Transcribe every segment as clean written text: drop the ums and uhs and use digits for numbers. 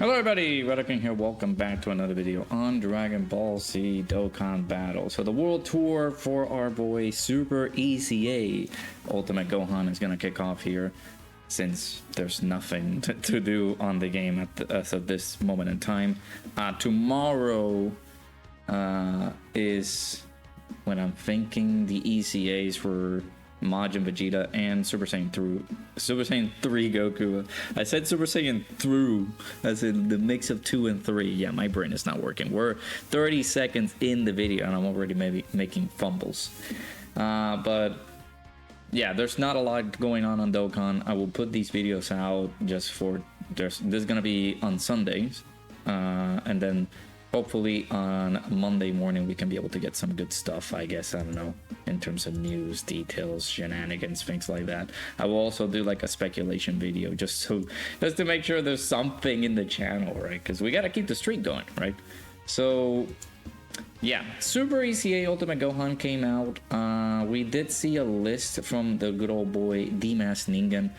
Hello everybody, Dokkan here. Welcome back to another video on Dragon Ball Z Dokkan Battle. So the World Tour for our boy Super EZA Ultimate Gohan is gonna kick off here, since there's nothing to do on the game as of this moment in time. Tomorrow is when I'm thinking the ECAs for Majin Vegeta and Super Saiyan 3 Goku. I said Super Saiyan through, as in the mix of 2 and 3. Yeah, my brain is not working. We're 30 seconds in the video and I'm already maybe making fumbles. But yeah, there's not a lot going on Dokkan. I will put these videos out just for this is gonna be on Sundays, and then hopefully on Monday morning we can be able to get some good stuff, I guess. I don't know, in terms of news, details, shenanigans, things like that. I will also do like a speculation video just to make sure there's something in the channel, right? Because we gotta keep the streak going, right? So yeah, Super EZA Ultimate Gohan came out. We did see a list from the good old boy D-Mass Ningen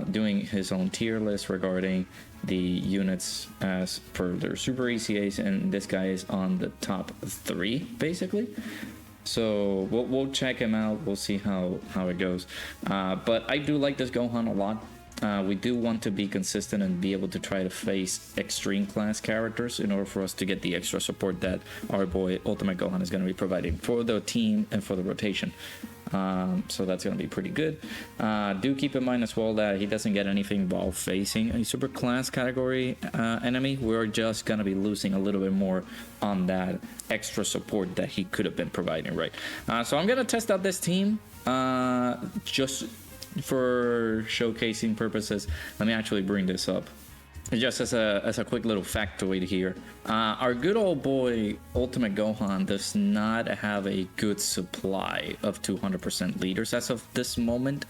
doing his own tier list regarding the units as per their Super ECAs, and this guy is on the top 3 basically. So we'll check him out. We'll see how it goes. But I do like this Gohan a lot. We do want to be consistent and be able to try to face extreme class characters in order for us to get the extra support that our boy Ultimate Gohan is going to be providing for the team and for the rotation. So that's going to be pretty good. Do keep in mind as well that he doesn't get anything while facing a super class category enemy. We're just going to be losing a little bit more on that extra support that he could have been providing, right? So I'm going to test out this team just for showcasing purposes. Let me actually bring this up. Just as a quick little factoid here, our good old boy Ultimate Gohan does not have a good supply of 200% leaders as of this moment.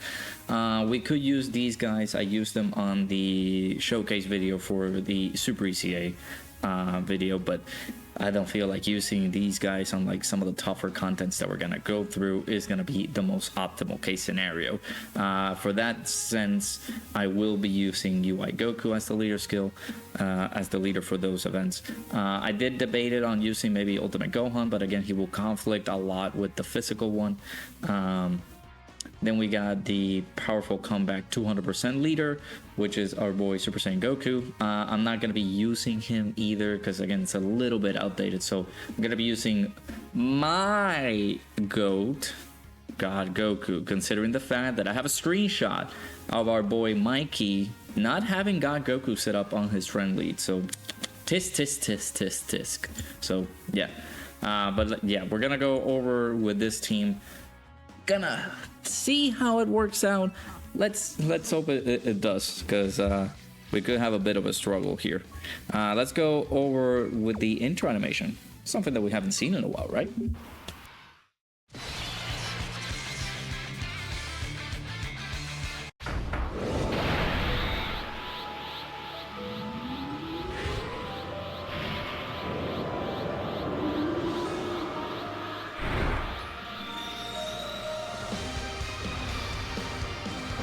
We could use these guys. I used them on the showcase video for the Super ECA video, but I don't feel like using these guys on like some of the tougher contents that we're gonna go through is gonna be the most optimal case scenario. For that sense, I will be using UI Goku as the leader skill, as the leader for those events. I did debate it on using maybe Ultimate Gohan, but again, he will conflict a lot with the physical one. Then we got the powerful comeback 200% leader, which is our boy Super Saiyan Goku. I'm not going to be using him either because, again, it's a little bit outdated. So I'm going to be using my GOAT, God Goku, considering the fact that I have a screenshot of our boy Mikey not having God Goku set up on his friend lead. So tisk, tisk, tisk, tisk, tisk. So yeah. But yeah, we're going to go over with this team. Gonna see how it works out. Let's hope it does, because we could have a bit of a struggle here. Let's go over with the intro animation, something that we haven't seen in a while, right?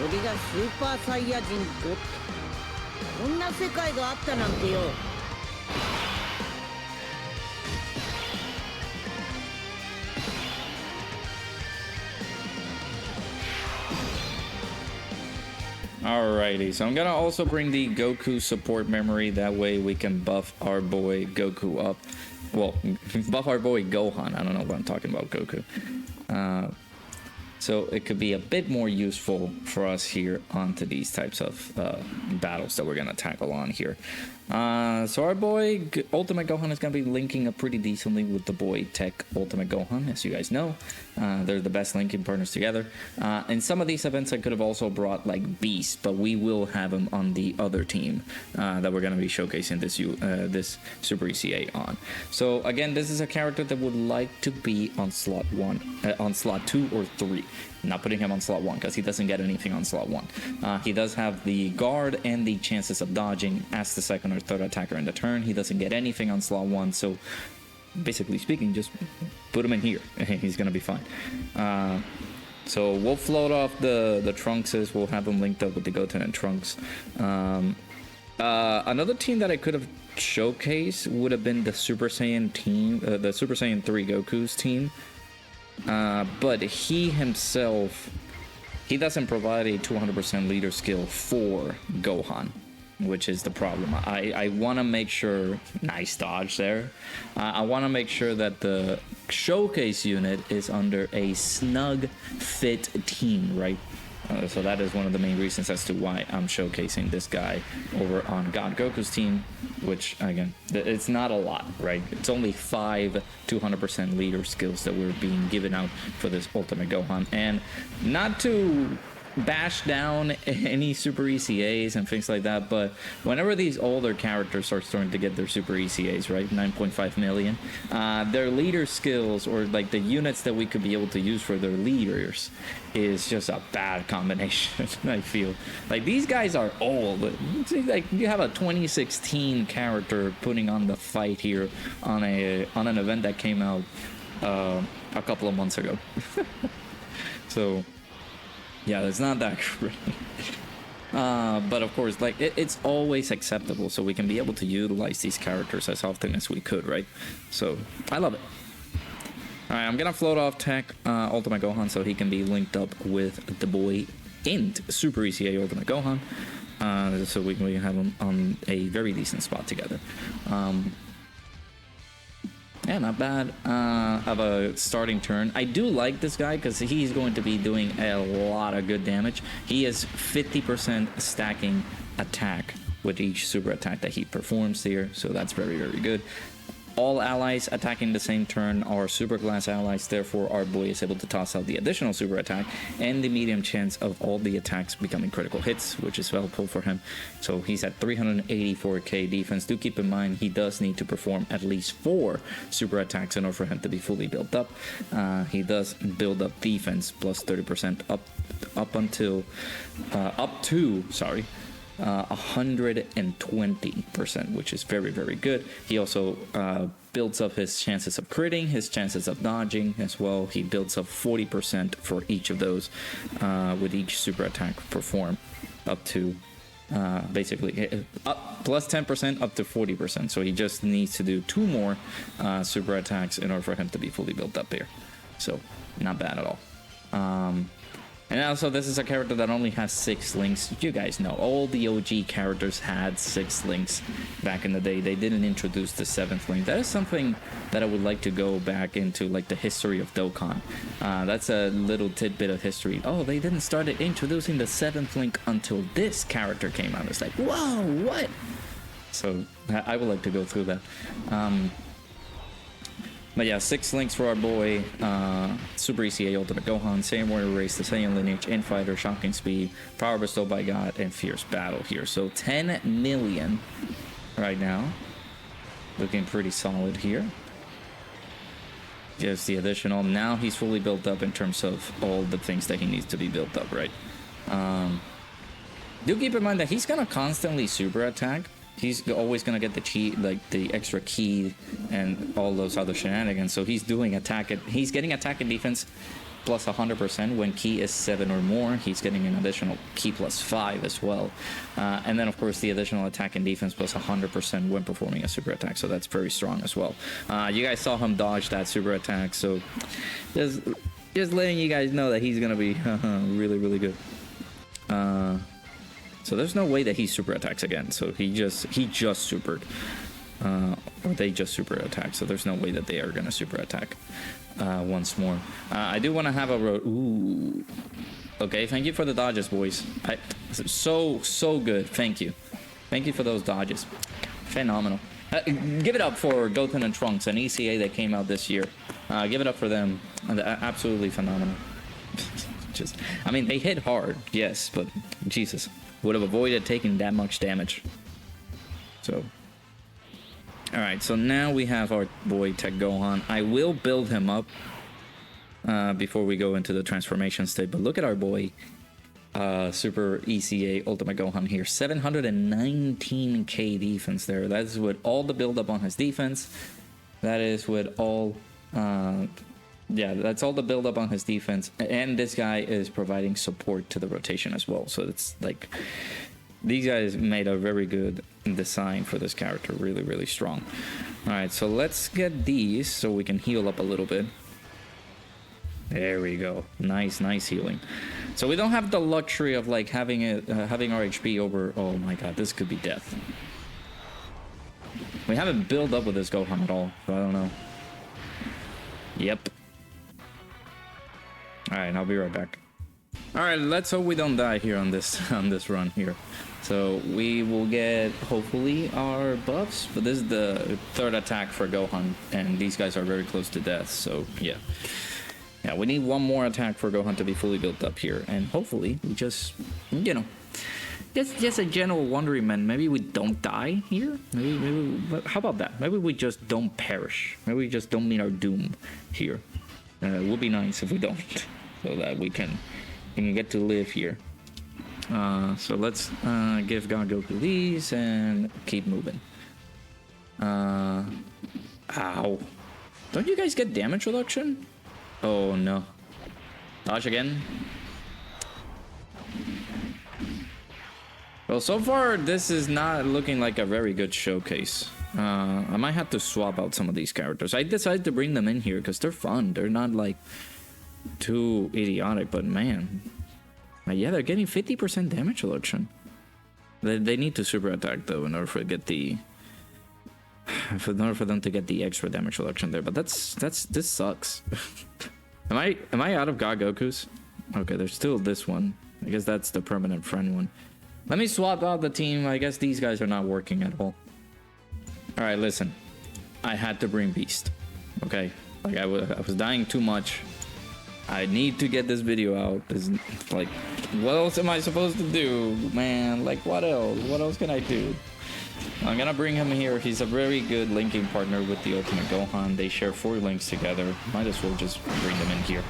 俺がスーパーサイヤ人ゴッド。こんな世界があったなんてよ。Alrighty, so I'm gonna also bring the Goku support memory. That way we can buff our boy Goku up. Well, buff our boy Gohan. I don't know what I'm talking about, Goku. So it could be a bit more useful for us here onto these types of battles that we're going to tackle on here. So our boy Ultimate Gohan is going to be linking up pretty decently with the boy Tech Ultimate Gohan, as you guys know. They're the best linking partners together. In some of these events I could have also brought like Beast, but we will have him on the other team that we're going to be showcasing this Super ECA on. So again, this is a character that would like to be on slot 2 or 3. Not putting him on slot 1 because he doesn't get anything on slot 1. He does have the guard and the chances of dodging as the second or third attacker in the turn. He doesn't get anything on slot 1, so basically speaking, just put him in here. He's gonna be fine. So we'll float off the Trunkses. We'll have them linked up with the Goten and Trunks. Another team that I could have showcased would have been the Super Saiyan team, the Super Saiyan 3 Goku's team. But he himself, he doesn't provide a 200% leader skill for Gohan, which is the problem. I want to make sure, nice dodge there. I want to make sure that the showcase unit is under a snug fit team, right? So that is one of the main reasons as to why I'm showcasing this guy over on God Goku's team, which again, it's not a lot, right? It's only 5 200% leader skills that we're being given out for this Ultimate Gohan. And not to bash down any Super ECAs and things like that, but whenever these older characters start starting to get their Super ECAs, right, 9.5 million, their leader skills, or like the units that we could be able to use for their leaders, is just a bad combination. I feel like these guys are old. Like you have a 2016 character putting on the fight here on an event that came out a couple of months ago. So yeah, it's not that great. But of course, like it's always acceptable, so we can be able to utilize these characters as often as we could, right? So I love it. All right, I'm gonna float off Tech Ultimate Gohan so he can be linked up with the boy in Super ECA Ultimate Gohan, so we can have him on a very decent spot together. Yeah, not bad of a starting turn. I do like this guy because he's going to be doing a lot of good damage. He is 50% stacking attack with each super attack that he performs here, so that's very, very good. All allies attacking the same turn are super class allies, therefore our boy is able to toss out the additional super attack and the medium chance of all the attacks becoming critical hits, which is helpful for him. So he's at 384k defense. Do keep in mind he does need to perform at least 4 super attacks in order for him to be fully built up. He does build up defense plus 30% up to 120%, which is very, very good. He also builds up his chances of critting, his chances of dodging as well. He builds up 40% for each of those with each super attack perform up to basically plus 10% up to 40%. So he just needs to do 2 more super attacks in order for him to be fully built up here. So not bad at all. And also, this is a character that only has 6 links. You guys know, all the OG characters had 6 links back in the day. They didn't introduce the 7th link. That is something that I would like to go back into, like the history of Dokkan. That's a little tidbit of history. Oh, they didn't start introducing the 7th link until this character came out. It's like, whoa, what? So I would like to go through that. But yeah, 6 links for our boy, Super ECA Ultimate Gohan, Saiyan Warrior Race, the Saiyan Lineage, Infighter, Shocking Speed, Power Bestowed by God, and Fierce Battle here. So 10 million right now. Looking pretty solid here. Just the additional. Now he's fully built up in terms of all the things that he needs to be built up, right? Do keep in mind that he's going to constantly super attack. He's always going to get the cheat, like the extra key and all those other shenanigans. So he's doing he's getting attack and defense plus 100% when key is 7 or more. He's getting an additional key plus 5 as well. And then of course the additional attack and defense plus 100% when performing a super attack. So that's very strong as well. You guys saw him dodge that super attack. So just letting you guys know that he's going to be really, really good. So there's no way that he super attacks again. So he just supered, or they just super attack. So there's no way that they are gonna super attack once more. I do want to have a road. Ooh, okay. Thank you for the dodges, boys. So good. Thank you for those dodges. Phenomenal. Give it up for Goten and Trunks, an ECA that came out this year. Give it up for them. Absolutely phenomenal. I mean, they hit hard, yes, but Jesus. Would have avoided taking that much damage. So, alright, so now we have our boy Tech Gohan. I will build him up before we go into the transformation state, but look at our boy Super ECA Ultimate Gohan here. 719k defense there. That is with all the build up on his defense. That is with all yeah, that's all the build up on his defense, and this guy is providing support to the rotation as well. So it's like these guys made a very good design for this character. Really, really strong. All right, so let's get these so we can heal up a little bit. There we go. Nice healing. So we don't have the luxury of like having our HP over. Oh my god, this could be death. We haven't built up with this Gohan at all, so I don't know. Yep. All right, I'll be right back. All right, let's hope we don't die here on this run here. So we will get hopefully our buffs, but this is the third attack for Gohan, and these guys are very close to death. So yeah. Yeah, we need one more attack for Gohan to be fully built up here, and hopefully we just, you know, just a general wondering, man. Maybe we don't die here. Maybe. How about that? Maybe we just don't perish. Maybe we just don't meet our doom here. It would be nice if we don't, so that we can get to live here. So let's give God Goku these and keep moving. Ow! Don't you guys get damage reduction? Oh no. Dodge again. Well, so far this is not looking like a very good showcase. I might have to swap out some of these characters. I decided to bring them in here because they're fun. They're not like too idiotic, but man. Yeah, they're getting 50% damage reduction. They need to super attack though in order for get the in order for them to get the extra damage reduction there. But this sucks. Am I out of God Gokus? Okay, there's still this one. I guess that's the permanent friend one. Let me swap out the team. I guess these guys are not working at all. All right, listen. I had to bring Beast. Okay, like I was dying too much. I need to get this video out. Like, what else am I supposed to do, man? Like, what else? What else can I do? I'm gonna bring him here. He's a very good linking partner with the Ultimate Gohan. They share 4 links together. Might as well just bring them in here.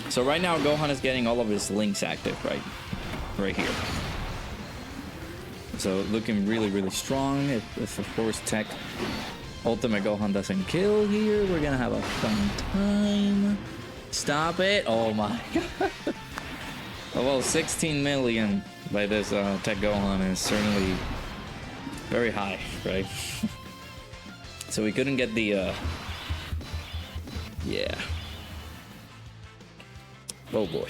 So right now, Gohan is getting all of his links active, right here. So looking really, really strong. If of course Tech Ultimate Gohan doesn't kill here, we're gonna have a fun time. Stop it! Oh my god. Oh, well, 16 million by this Tech Gohan is certainly very high, right? So we couldn't get the yeah. Oh boy.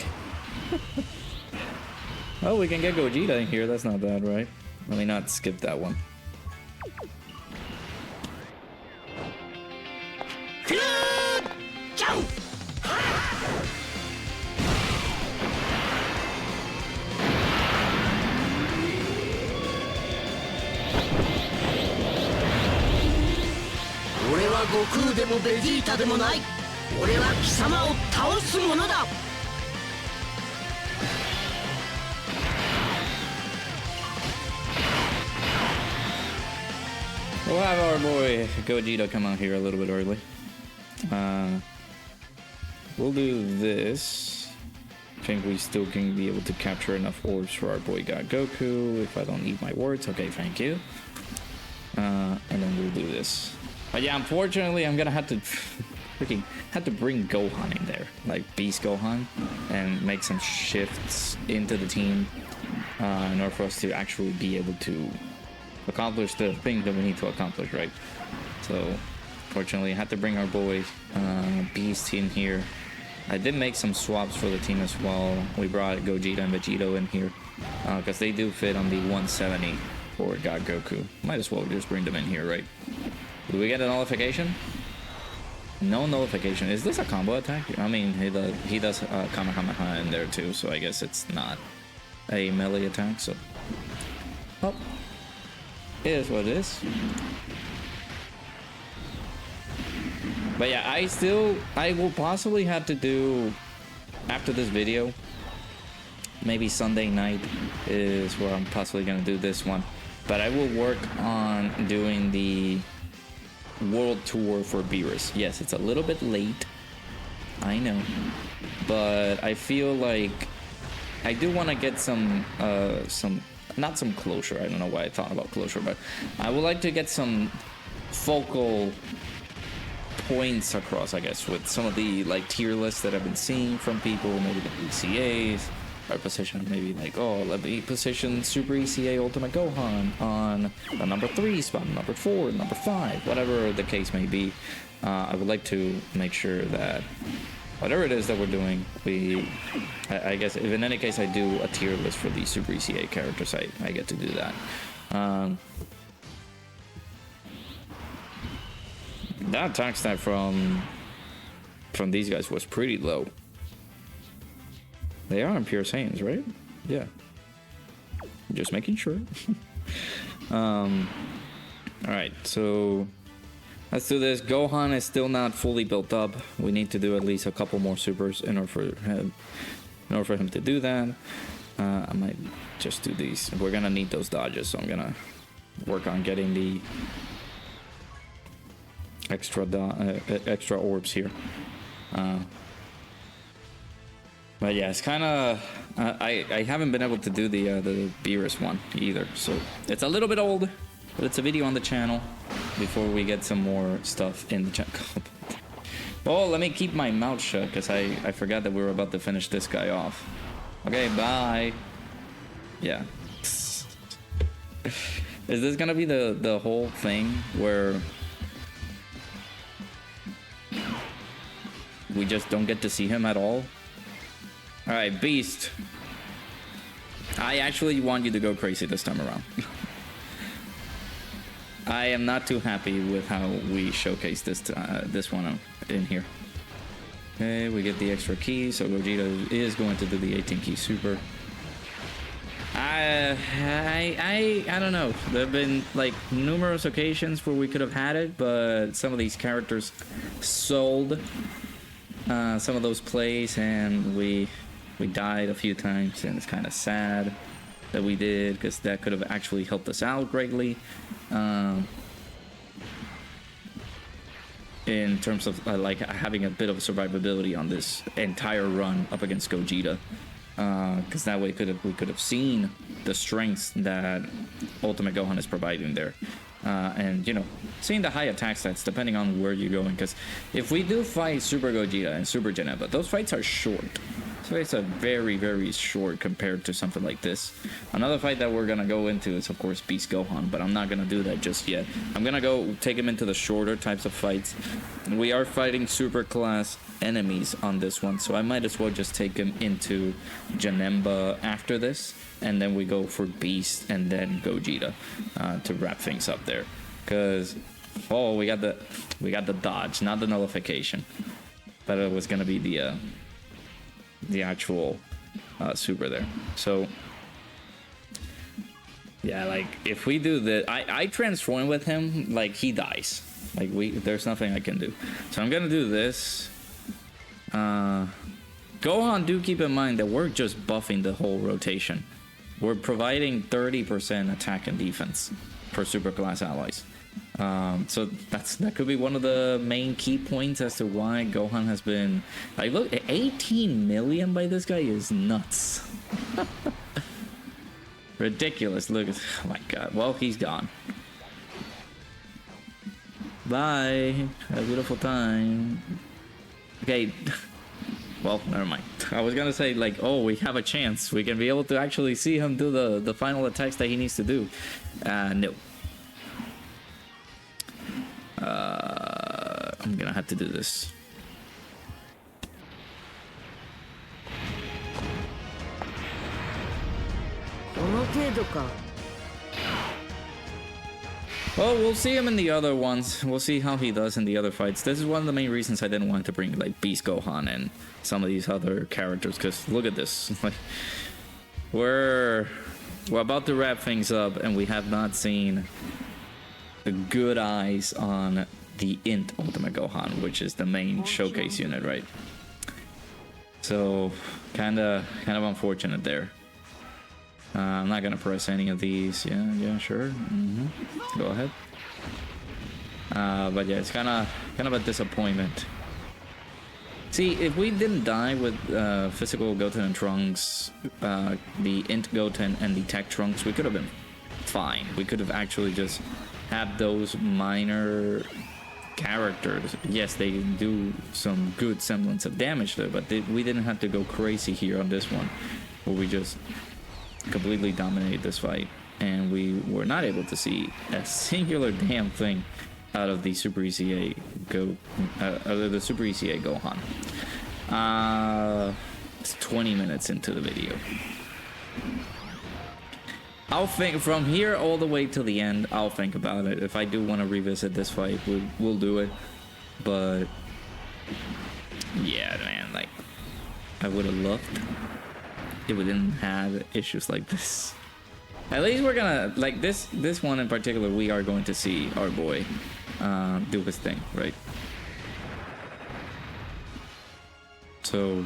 Oh, we can get Gogeta in here. That's not bad, right? Let me not skip that one. We'll have our boy Gogeta come out here a little bit early. We'll do this. I think we still can be able to capture enough orbs for our boy God Goku if I don't eat my words. Okay, thank you. And then we'll do this. But yeah, unfortunately, I'm gonna have to bring Gohan in there, like Beast Gohan, and make some shifts into the team in order for us to actually be able to accomplish the thing that we need to accomplish, right? So, fortunately, I had to bring our boy Beast in here. I did make some swaps for the team as well. We brought Gogeta and Vegito in here because they do fit on the 170 for God Goku. Might as well just bring them in here, right? Do we get a nullification? No nullification. Is this a combo attack? I mean, he does Kamehameha in there too, so I guess it's not a melee attack. So, oh, it is what it is. But yeah, I will possibly have to do after this video. Maybe Sunday night is where I'm possibly gonna do this one. But I will work on doing the world tour for Beerus. Yes, it's a little bit late, I know, but I feel like I do want to get some not some closure. I don't know why I thought about closure, but I would like to get some focal points across, I guess, with some of the like tier lists that I've been seeing from people, maybe the ECAs, or position maybe like, oh, let me position Super EZA Ultimate Gohan on the number 3 spot, number 4, number 5, whatever the case may be. I would like to make sure that whatever it is that we're doing, I guess if in any case I do a tier list for the Super EZA characters, I get to do that. That attack stat from these guys was pretty low. They are in pure Saiyans, right? Yeah. Just making sure. Alright, so let's do this. Gohan is still not fully built up. We need to do at least a couple more supers in order for him to do that. I might just do these. We're gonna need those dodges, so I'm gonna work on getting the extra orbs here. But yeah, it's kind of I haven't been able to do the Beerus one either, so it's a little bit old, but it's a video on the channel before we get some more stuff in the channel. Oh, let me keep my mouth shut because I forgot that we were about to finish this guy off. Okay, bye. Yeah. Is this gonna be the whole thing where we just don't get to see him at all? Alright, Beast. I actually want you to go crazy this time around. I am not too happy with how we showcase this one in here. Okay, we get the extra key, so Gogeta is going to do the 18 key super. I don't know. There have been like numerous occasions where we could have had it, but some of these characters sold some of those plays, and we died a few times, and it's kind of sad that we did because that could have actually helped us out greatly in terms of like having a bit of survivability on this entire run up against Gogeta, because that way we could have seen the strengths that Ultimate Gohan is providing there. And you know, seeing the high attack stats depending on where you're going, because if we do fight Super Gogeta and Super Janemba, those fights are short. So it's a very, very short compared to something like this. Another fight that we're gonna go into is of course Beast Gohan, but I'm not gonna do that just yet. I'm gonna go take him into the shorter types of fights. We are fighting super class enemies on this one, so I might as well just take him into Janemba after this, and then we go for Beast and then Gogeta to wrap things up there. Cause we got the dodge, not the nullification, but it was gonna be the actual super there. So yeah, like if we do that, I transform with him, like he dies. Like there's nothing I can do. So I'm gonna do this. Gohan, do keep in mind that we're just buffing the whole rotation. We're providing 30% attack and defense for super class allies. So that could be one of the main key points as to why Gohan has been like, look, 18 million by this guy is nuts. Ridiculous. Look, oh my god. Well, he's gone. Bye. Have a beautiful time. Okay. Well, never mind. I was gonna say like, oh, we have a chance. We can be able to actually see him do the final attacks that he needs to do. No. I'm gonna have to do this. Well, we'll see him in the other ones. We'll see how he does in the other fights. This is one of the main reasons I didn't want to bring like Beast Gohan and some of these other characters, because look at this. Like, we're about to wrap things up, and we have not seen the good eyes on the Int Ultimate Gohan, which is the main showcase unit, right? So kind of unfortunate there. I'm not gonna press any of these. Yeah, sure. Go ahead. But yeah, it's kind of a disappointment. See, if we didn't die with physical Goten and Trunks, the Int Goten and the Tech Trunks, we could have been fine. We could have actually just had those minor characters. Yes, they do some good semblance of damage there, but we didn't have to go crazy here on this one. where we just completely dominated this fight, and we were not able to see a singular damn thing out of the Super EZA the Super EZA Gohan. It's 20 minutes into the video. I'll think from here all the way till the end. I'll think about it. If I do want to revisit this fight, we'll do it. But yeah, man, like I would have loved if we didn't have issues like this. At least we're gonna like this one in particular. We are going to see our boy do his thing, right? So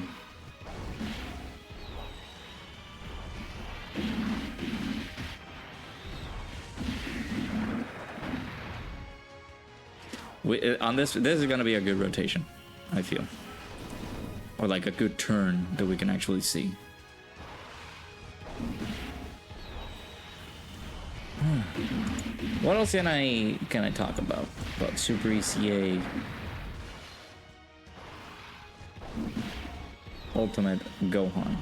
on this is gonna be a good rotation, I feel, or like a good turn that we can actually see. What else can I talk about Super ECA Ultimate Gohan?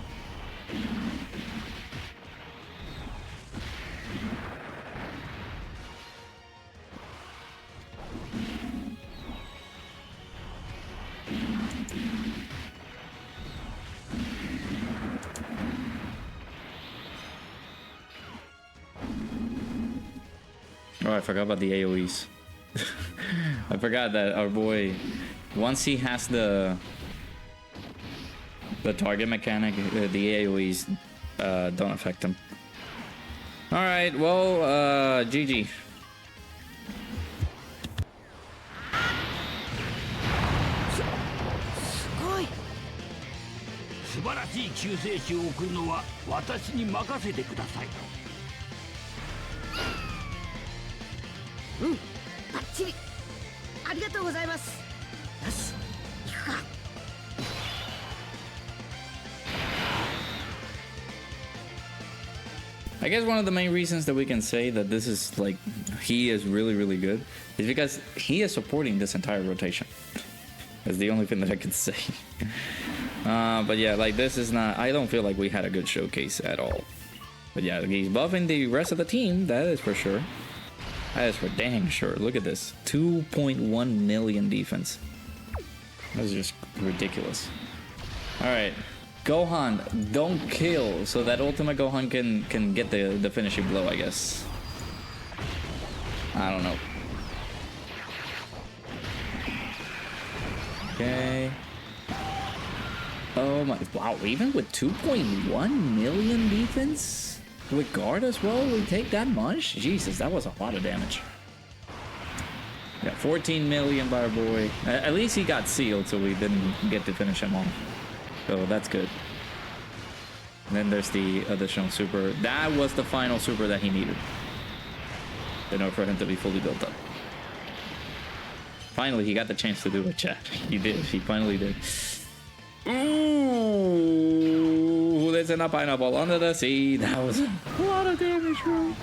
Oh, I forgot about the AoEs. I forgot that our boy, once he has the target mechanic, the AoEs don't affect him. All right, well, GG. 素晴らしい救世主を送るのは私に任せてください。うん、バッチリ。ありがとうございます。よし、行くか。I guess one of the main reasons that we can say that this is like he is really, really good is because he is supporting this entire rotation. That's the only thing that I can say. But yeah, like this is not, I don't feel like we had a good showcase at all. But yeah, he's buffing the rest of the team, that is for sure. That is for dang sure. Look at this, 2.1 million defense. That's just ridiculous. All right, Gohan, don't kill, so that Ultimate Gohan can get the finishing blow, I guess. I don't know. Okay. Oh my, wow, even with 2.1 million defense? With guard as well, we take that much? Jesus, that was a lot of damage. Yeah, 14 million by our boy. At least he got sealed, so we didn't get to finish him off. So that's good. And then there's the additional super. That was the final super that he needed in order for him to be fully built up. Finally, he got the chance to do it, chat. He did. He finally did. Ooh, there's a pineapple under the sea. That was a lot of damage, bro.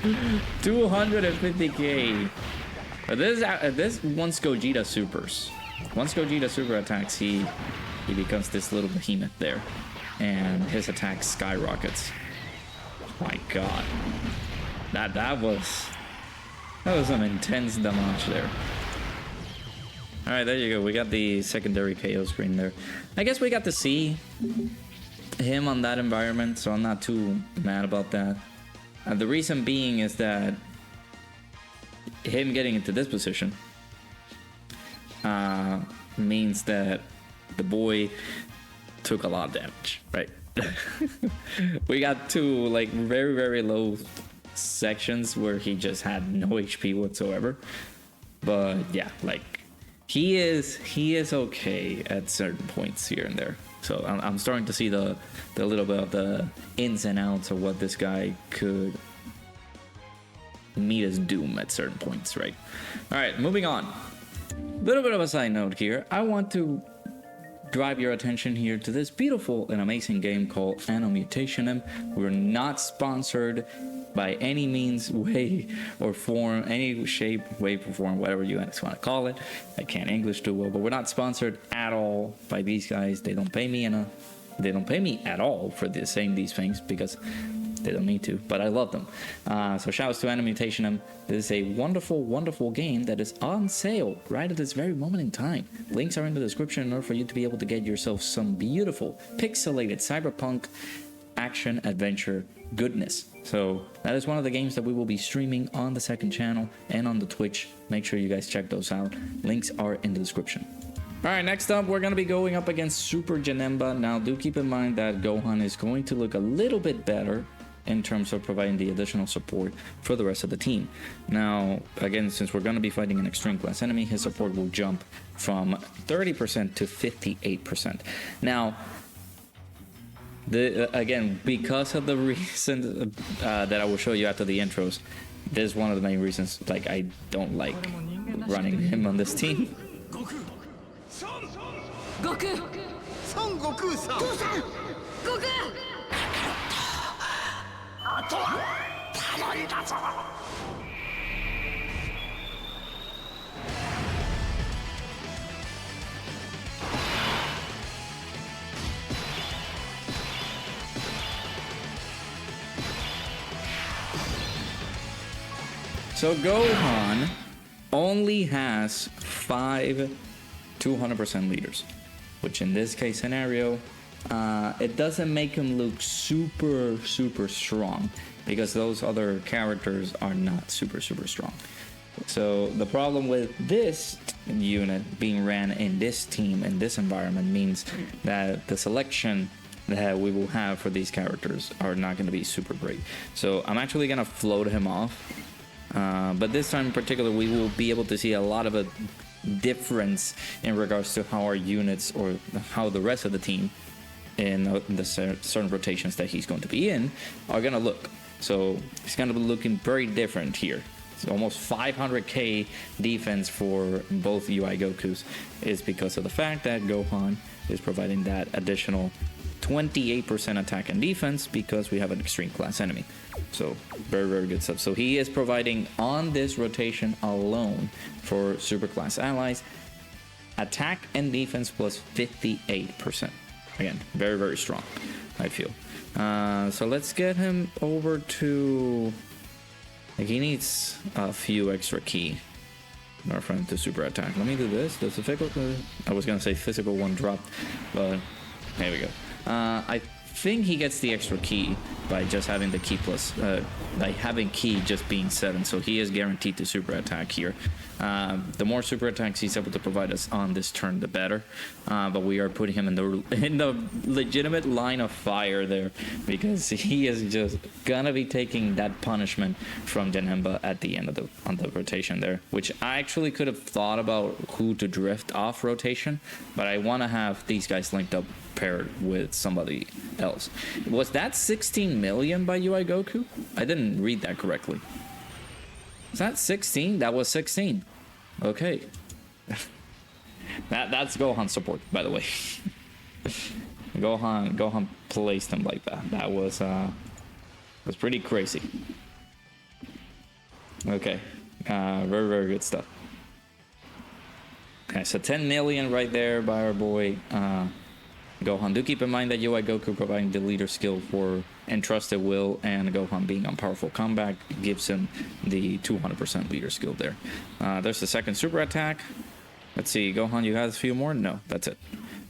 250k. This once Gogeta supers. Once Gogeta super attacks, he becomes this little behemoth there, and his attack skyrockets. My God, that was some intense damage there. All right, there you go. We got the secondary KO screen there. I guess we got to see him on that environment, so I'm not too mad about that. The reason being is that him getting into this position means that the boy took a lot of damage, right? We got two like very, very low sections where he just had no HP whatsoever. But yeah, like he is okay at certain points here and there. So I'm starting to see the little bit of the ins and outs of what this guy could meet his doom at certain points, right? All right, moving on. Little bit of a side note here. I want to drive your attention here to this beautiful and amazing game called Mutation. We're not sponsored by any means, way, or form, any shape, way, or form, whatever you guys want to call it. I can't English too well, but we're not sponsored at all by these guys. They don't pay me enough. They don't pay me at all for saying these things because they don't need to, but I love them. So shouts to Animutation. This is a wonderful, wonderful game that is on sale right at this very moment in time. Links are in the description in order for you to be able to get yourself some beautiful, pixelated cyberpunk action adventure goodness. So that is one of the games that we will be streaming on the second channel and on the Twitch. Make sure you guys check those out. Links are in the description. Alright, next up, we're going to be going up against Super Janemba. Now, do keep in mind that Gohan is going to look a little bit better in terms of providing the additional support for the rest of the team. Now, again, since we're going to be fighting an extreme class enemy, his support will jump from 30% to 58%. Now, again, because of the reason that I will show you after the intros, this is one of the main reasons like I don't like running him on this team. Goku! Son Goku-san! Goku! So Gohan only has 5 200% leaders, which in this case scenario, it doesn't make him look super strong because those other characters are not super strong. So the problem with this unit being ran in this team, in this environment, means that the selection that we will have for these characters are not going to be super great. So I'm actually going to float him off, but this time in particular we will be able to see a lot of a difference in regards to how our units or how the rest of the team in the certain rotations that he's going to be in are going to look. So it's going to be looking very different here. It's almost 500k defense for both UI Gokus is because of the fact that Gohan is providing that additional 28% attack and defense because we have an extreme class enemy. So very good stuff. So he is providing on this rotation alone for super class allies attack and defense plus 58%. Again, very strong, I feel. So let's get him over to, like, he needs a few extra key in order for him to super attack. Let me do this. Does the physical, I was gonna say physical one dropped, but there we go. I think he gets the extra key by just having the key plus, by having key just being 7, so he is guaranteed to super attack here. The more super attacks he's able to provide us on this turn, the better. But we are putting him in the legitimate line of fire there because he is just gonna be taking that punishment from Janemba at the end of the rotation there, which I actually could have thought about who to drift off rotation, but I want to have these guys linked up paired with somebody else. Was that 16 million by UI Goku? I didn't read that correctly. Is that 16? That was 16. Okay. That's Gohan support, by the way. Gohan placed him like that. That was pretty crazy. Okay. Very good stuff. Okay, so 10 million right there by our boy Gohan. Do keep in mind that UI Goku providing the leader skill for Entrusted Will, and Gohan being on Powerful Comeback gives him the 200% leader skill there. There's the second super attack. Let's see, Gohan, you have a few more? No, that's it.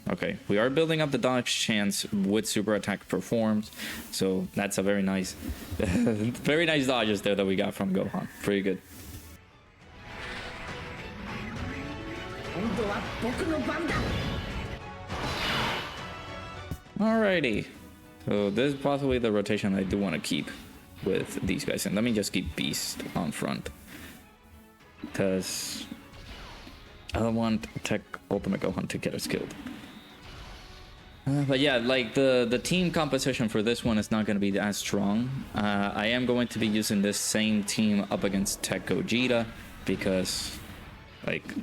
Okay, we are building up the dodge chance with super attack performed, so that's a very nice, very nice dodges there that we got from Gohan. Pretty good. Alrighty, so this is possibly the rotation I do want to keep with these guys, and let me just keep Beast on front because I don't want Tech Ultimate Gohan to get us killed. But yeah, like the team composition for this one is not going to be as strong. I am going to be using this same team up against Tech Gogeta because, like,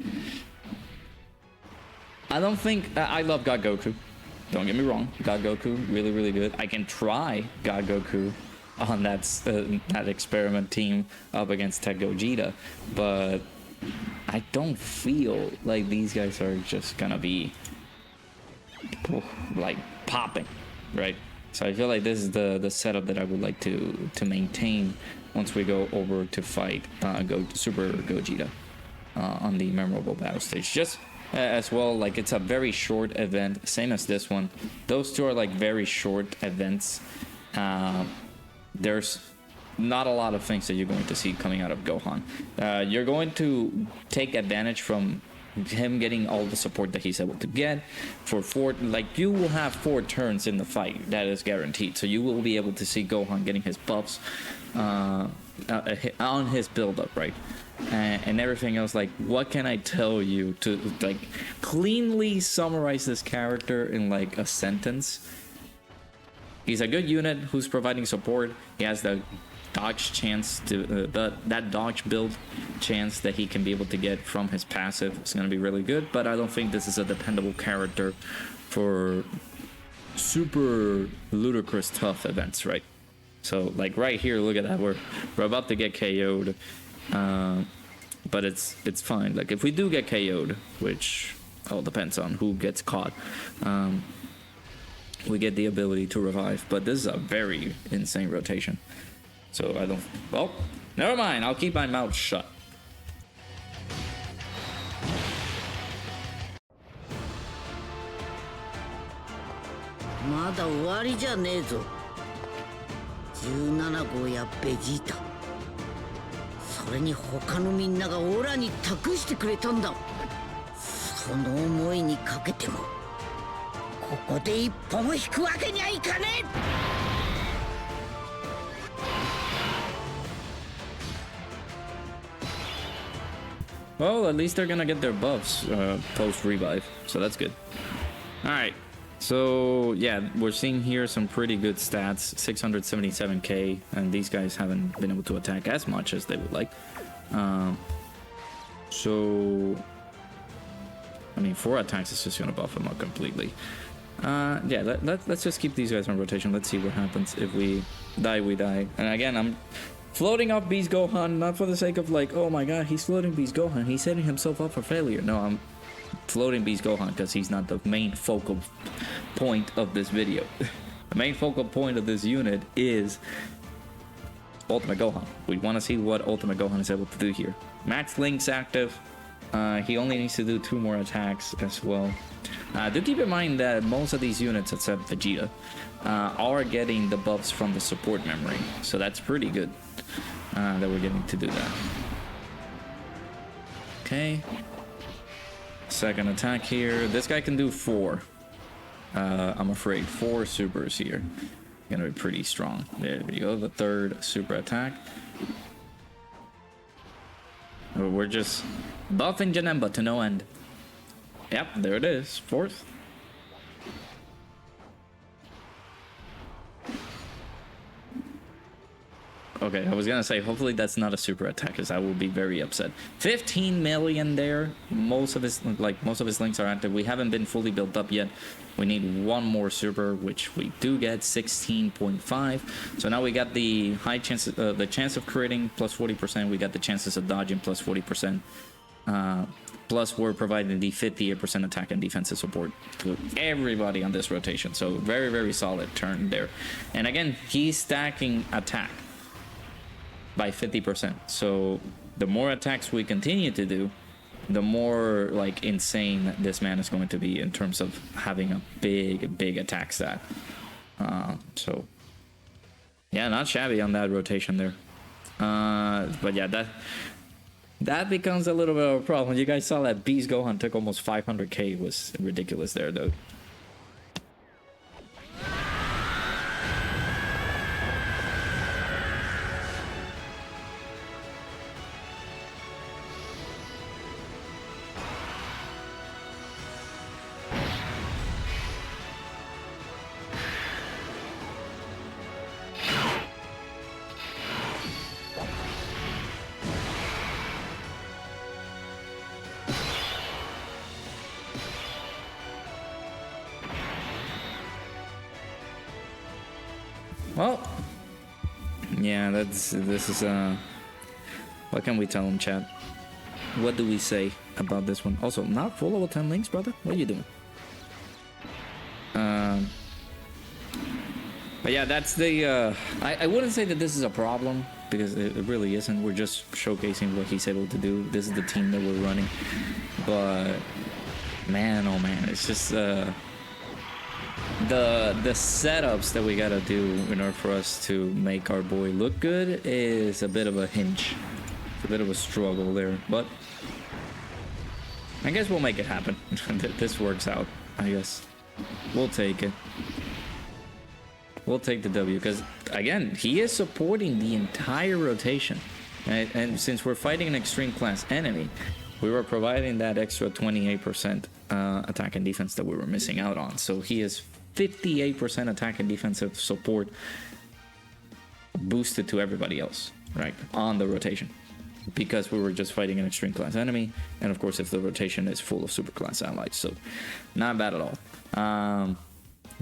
I don't think I love God Goku. Don't get me wrong, God Goku, really good. I can try God Goku on that experiment team up against Tech Gogeta, but I don't feel like these guys are just gonna be like popping, right? So I feel like this is the setup that I would like to maintain once we go over to fight Super Gogeta on the memorable battle stage. Just as well, like it's a very short event, same as this one. Those two are like very short events. There's not a lot of things that you're going to see coming out of Gohan. You're going to take advantage from him getting all the support that he's able to get for 4, like you will have 4 turns in the fight, that is guaranteed. So you will be able to see Gohan getting his buffs on his build up, right? And everything else. Like, what can I tell you to like cleanly summarize this character in like a sentence? He's a good unit who's providing support. He has the dodge chance to that dodge build chance that he can be able to get from his passive. It's going to be really good, but I don't think this is a dependable character for super ludicrous tough events, right? So like right here, look at that, we're about to get KO'd, but it's fine. Like if we do get KO'd, which all depends on who gets caught, we get the ability to revive, but this is a very insane rotation. So I don't... Well, never mind. I'll keep my mouth shut. Mada wari ja ne zo. 17号やベジータ。それに他のみんながオラに託してくれたんだ。その思いにかけても、ここで一歩も引くわけにはいかねえ。 Well, at least they're gonna get their buffs post revive, so that's good. All right, so yeah, we're seeing here some pretty good stats, 677k, and these guys haven't been able to attack as much as they would like. So I mean, 4 attacks is just gonna buff them up completely. Yeah, let's just keep these guys on rotation. Let's see what happens. If we die, we die. And again, I'm floating off Beast Gohan, not for the sake of like, oh my god, he's floating Beast Gohan, he's setting himself up for failure. No, I'm floating Beast Gohan because he's not the main focal point of this video. The main focal point of this unit is Ultimate Gohan. We want to see what Ultimate Gohan is able to do here. Max Link's active. He only needs to do 2 more attacks as well. Do keep in mind that most of these units, except Vegeta, are getting the buffs from the support memory. So that's pretty good that we're getting to do that. Okay. Second attack here. This guy can do 4. I'm afraid 4 supers here. Gonna be pretty strong. There we go. The 3rd super attack. We're just buffing Janemba to no end. Yep, there it is. 4th. Okay, I was gonna say, hopefully that's not a super attack, because I will be very upset. 15 million there. Most of his links are active. We haven't been fully built up yet. We need 1 more super, which we do get, 16.5. So now we got the high chance, the chance of critting plus 40%. We got the chances of dodging plus 40%. Plus we're providing the 58% attack and defensive support to everybody on this rotation. So very, very solid turn there. And again, he's stacking attack by 50%. So the more attacks we continue to do, the more like insane this man is going to be in terms of having a big attack stat. So yeah, not shabby on that rotation there. But yeah, that becomes a little bit of a problem. You guys saw that Beast Gohan took almost 500k. Was ridiculous there though. Well, yeah, this is what can we tell him, chat? What do we say about this one? Also, not full level 10 links, brother. What are you doing? But yeah, that's the I wouldn't say that this is a problem, because it really isn't. We're just showcasing what he's able to do. This is the team that we're running. But man, oh man, it's just the setups that we gotta do in order for us to make our boy look good is a bit of a hinge. It's a bit of a struggle there, but I guess we'll make it happen. This works out, I guess. We'll take it. We'll take the W, because again, he is supporting the entire rotation, and since we're fighting an extreme class enemy, we were providing that extra 28% attack and defense that we were missing out on. So he is 58% attack and defensive support boosted to everybody else, right, on the rotation, because we were just fighting an extreme class enemy, and of course if the rotation is full of super class allies. So not bad at all.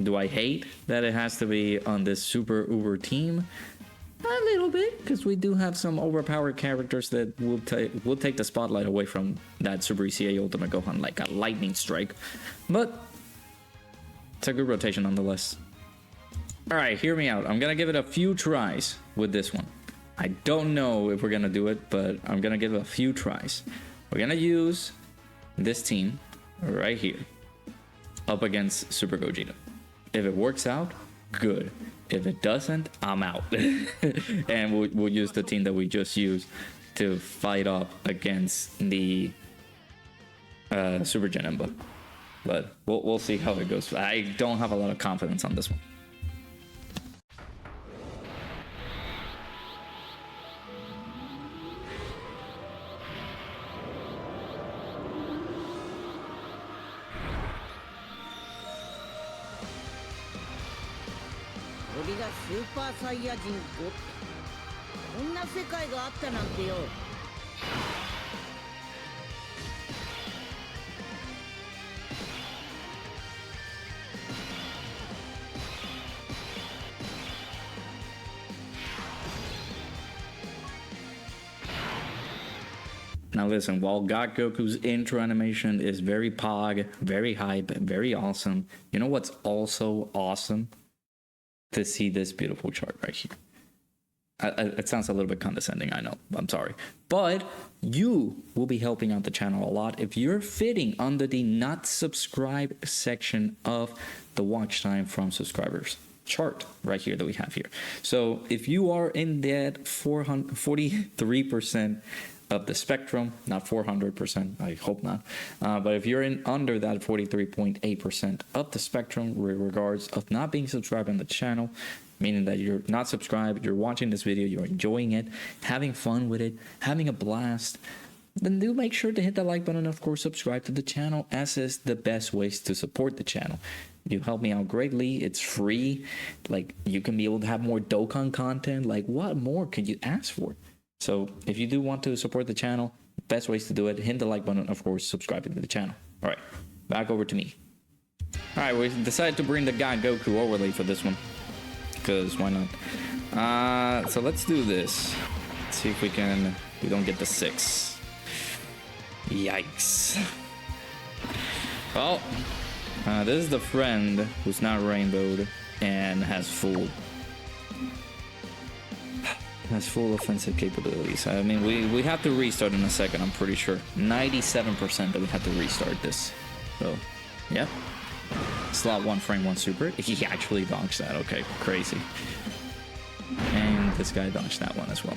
Do I hate that it has to be on this super uber team? A little bit, because we do have some overpowered characters that will take the spotlight away from that Super EZA Ultimate Gohan, like a lightning strike. But it's a good rotation nonetheless. Alright, hear me out. I'm gonna give it a few tries with this one. I don't know if we're gonna do it, but I'm gonna give it a few tries. We're gonna use this team right here up against Super Gogeta. If it works out, good. If it doesn't, I'm out. And we'll use the team that we just used to fight up against the Super Janemba. But we'll see how it goes. I don't have a lot of confidence on this one.俺がスーパーサイヤ人5ってこんな世界があったなんてよ。Now listen, while God Goku's intro animation is very pog, very hype, very awesome, you know what's also awesome? To see this beautiful chart right here. It sounds a little bit condescending, I know, I'm sorry. But you will be helping out the channel a lot if you're fitting under the not subscribe section of the watch time from subscribers chart right here that we have here. So if you are in that 43% of the spectrum, not 400%, I hope not, but if you're in under that 43.8% of the spectrum with regards of not being subscribed on the channel, meaning that you're not subscribed, you're watching this video, you're enjoying it, having fun with it, having a blast, then do make sure to hit the like button and of course subscribe to the channel, as is the best ways to support the channel. You help me out greatly. It's free. Like, you can be able to have more Dokkan content. Like, what more could you ask for? So if you do want to support the channel, best ways to do it, hit the like button, of course, subscribe to the channel. All right, back over to me. All right, we decided to bring the God Goku overlay for this one, because why not? So let's do this. Let's see if we don't get the 6. Yikes. Well, this is the friend who's not rainbowed and has full offensive capabilities. I mean, we have to restart in a second, I'm pretty sure. 97% that we have to restart this. So, yeah. Slot 1, frame 1 super. He actually dodged that. Okay, crazy. And this guy dodged that one as well.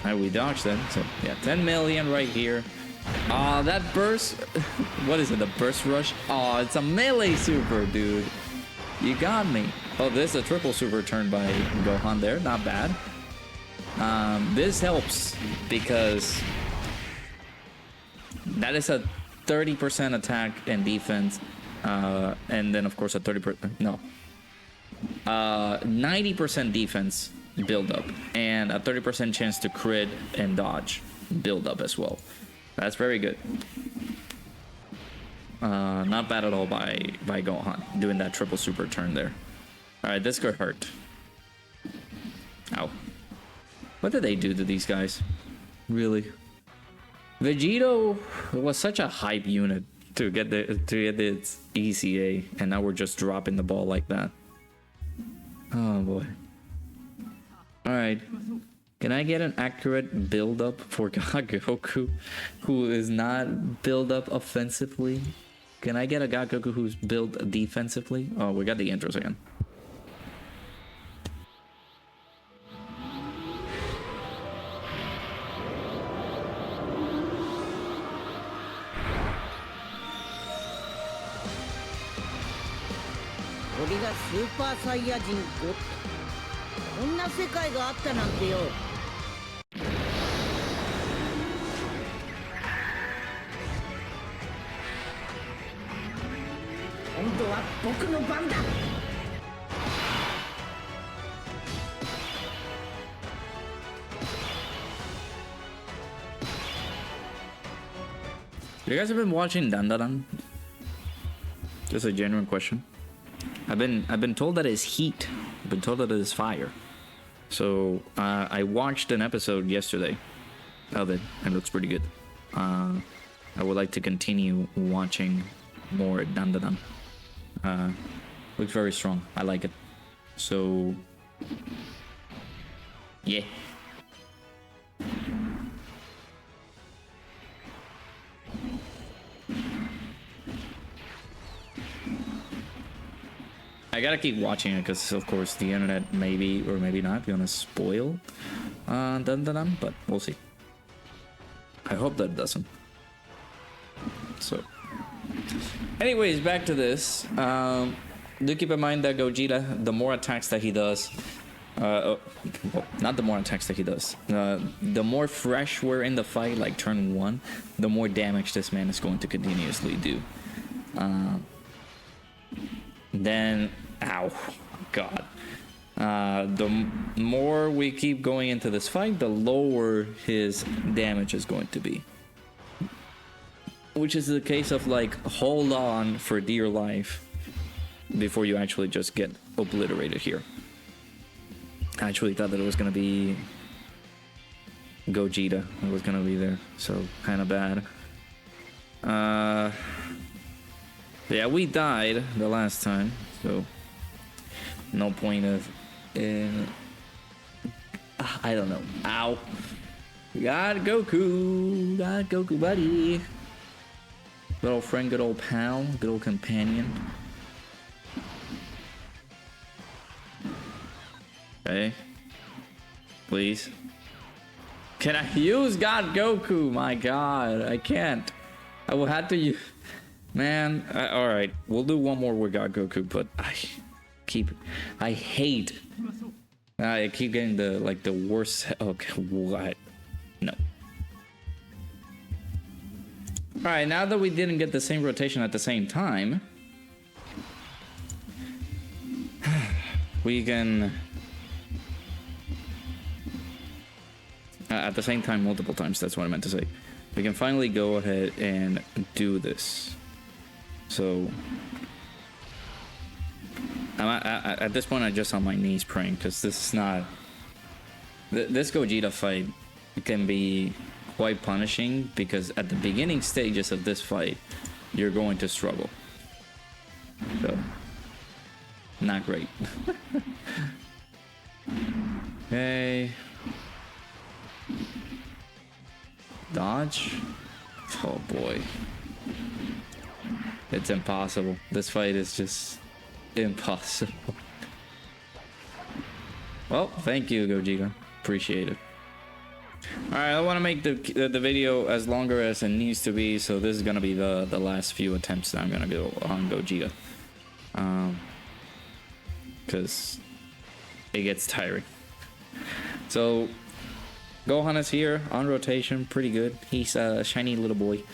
All right, we dodged that. So, yeah, 10 million right here. That burst. What is it? The burst rush? Oh, it's a melee super, dude. You got me. Oh, this is a triple super turn by Gohan there. Not bad. This helps because that is a 30% attack and defense, and then of course a 90% defense build up and a 30% chance to crit and dodge build up as well. That's very good. Not bad at all by Gohan doing that triple super turn there. All right, this could hurt. Ow. What did they do to these guys? Really? Vegito was such a hype unit to get its ECA, and now we're just dropping the ball like that. Oh boy. Alright. Can I get an accurate build-up for God Goku, who is not build up offensively? Can I get a God Goku who's built defensively? Oh, we got the intros again. Super Saiyajin 5こんな世界があったなんてよ今度は僕の番だ You guys have been watching Dandadan? Just a genuine question. I've been told that it's heat. I've been told that it is fire. So I watched an episode yesterday of it, and it looks pretty good. I would like to continue watching more Dandadan. Looks very strong. I like it. So yeah. I gotta keep watching it because, of course, the internet maybe or maybe not gonna spoil Dandadan, but we'll see. I hope that it doesn't. So, anyways, back to this. Do keep in mind that Gogeta, the more attacks that he does, well, not the more attacks that he does, the more fresh we're in the fight, like turn 1, the more damage this man is going to continuously do. Then, ow, God. The more we keep going into this fight, the lower his damage is going to be. Which is the case of, like, hold on for dear life before you actually just get obliterated here. I actually thought that it was going to be Gogeta that was going to be there, so kind of bad. Yeah, we died the last time, so no point of I don't know. Ow. Got Goku, buddy. Good old friend, good old pal, good old companion. Okay. Please. Can I use God Goku? My God, I can't. I will have to use... Man, all right, we'll do one more with God Goku, but I keep getting the worst. Okay, what? No. All right, now that we didn't get the same rotation at the same time, we can at the same time multiple times. That's what I meant to say. We can finally go ahead and do this. So, at this point, I'm just on my knees praying, because this is not... This Gogeta fight can be quite punishing, because at the beginning stages of this fight, you're going to struggle. So, not great. Okay. Dodge? Oh boy. It's impossible. This fight is just impossible. Well, thank you, Gogeta. Appreciate it. Alright, I want to make the video as longer as it needs to be, so this is going to be the last few attempts that I'm going to go on Gogeta. Because it gets tiring. So, Gohan is here on rotation, pretty good. He's a shiny little boy.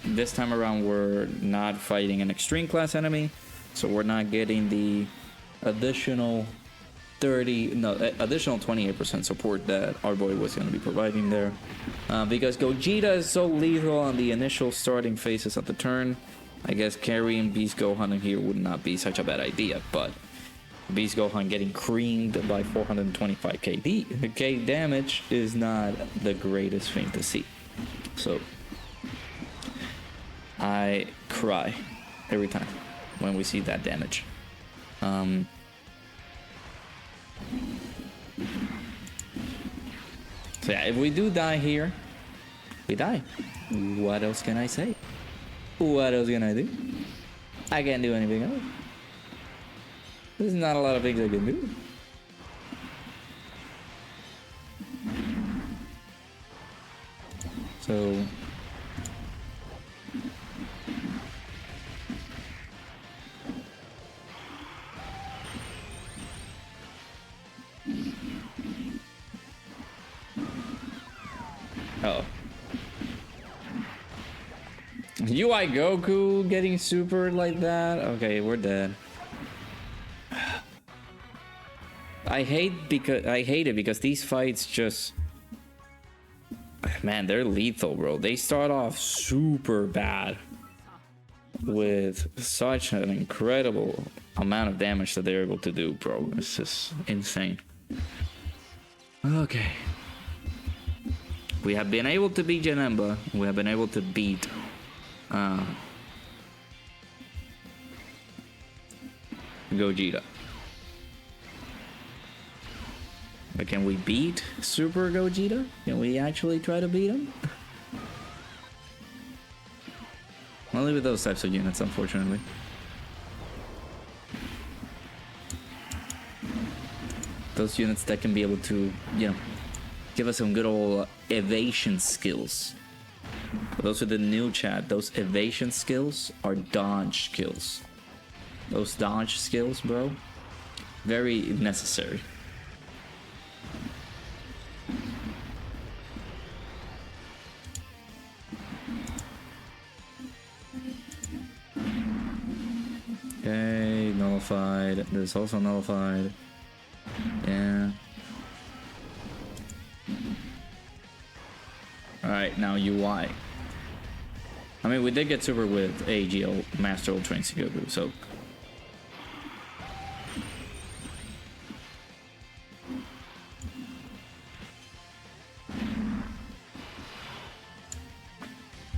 This time around, we're not fighting an extreme class enemy, so we're not getting the additional 28% support that our boy was going to be providing there. Because Gogeta is so lethal on the initial starting phases of the turn, I guess carrying Beast Gohan in here would not be such a bad idea, but Beast Gohan getting creamed by 425k damage is not the greatest thing to see. So, I cry every time when we see that damage. So yeah, if we do die here, we die. What else can I say? What else can I do? I can't do anything else. There's not a lot of things I can do. So oh. UI Goku getting super like that? Okay, we're dead. I hate it because these fights just, man, they're lethal, bro. They start off super bad with such an incredible amount of damage that they're able to do, bro. It's just insane. Okay. We have been able to beat Janemba. We have been able to beat Gogeta. But can we beat Super Gogeta? Can we actually try to beat him? Only with those types of units, unfortunately. Those units that can be able to, you know, give us some good old evasion skills. For those with the new chat, those evasion skills are dodge skills. Those dodge skills, bro, very necessary. Okay, nullified. This also nullified. Yeah. Alright, now UI. I mean, we did get super with AGL Master Ultra Instinct Goku, so.